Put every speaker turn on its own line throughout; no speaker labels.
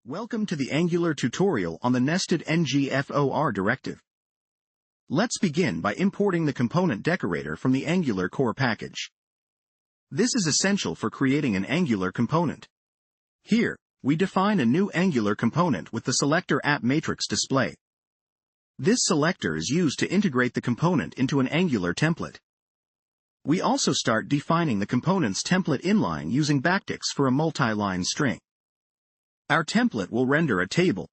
Welcome to the Angular tutorial on the nested ngFor directive. Let's begin by importing the component decorator from the Angular core package. This is essential for creating an Angular component. Here, we define a new Angular component with the selector app matrix display. This selector is used to integrate the component into an Angular template. We also start defining the component's template inline using backticks for a multi-line string. Our template will render a table.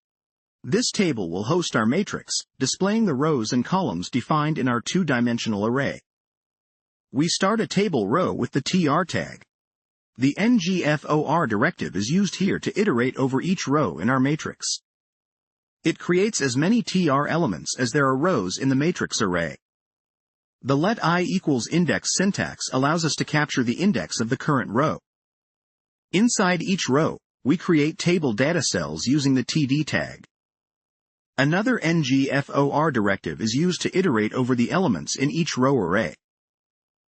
This table will host our matrix, displaying the rows and columns defined in our two-dimensional array. We start a table row with the tr tag. The ngFor directive is used here to iterate over each row in our matrix. It creates as many tr elements as there are rows in the matrix array. The let I equals index syntax allows us to capture the index of the current row. Inside each row, we create table data cells using the td tag. Another ngFor directive is used to iterate over the elements in each row array.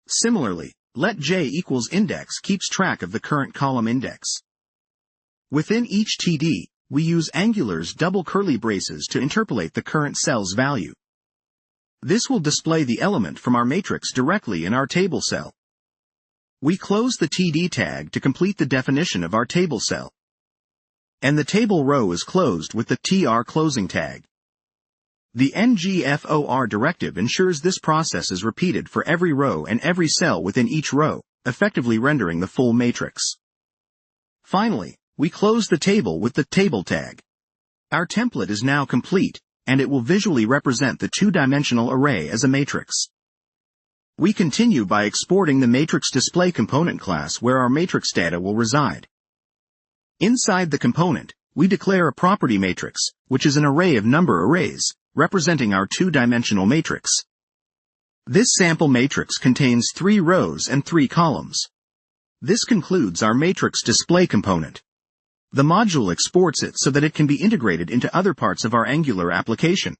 Similarly, let j equals index keeps track of the current column index. Within each td, we use Angular's double curly braces to interpolate the current cell's value. This will display the element from our matrix directly in our table cell. We close the td tag to complete the definition of our table cell. And the table row is closed with the tr closing tag. The ngFor directive ensures this process is repeated for every row and every cell within each row, effectively rendering the full matrix. Finally, we close the table with the table tag. Our template is now complete, and it will visually represent the two-dimensional array as a matrix. We continue by exporting the matrix display component class where our matrix data will reside. Inside the component, we declare a property matrix, which is an array of number arrays, representing our two-dimensional matrix. This sample matrix contains 3 rows and 3 columns. This concludes our matrix display component. The module exports it so that it can be integrated into other parts of our Angular application.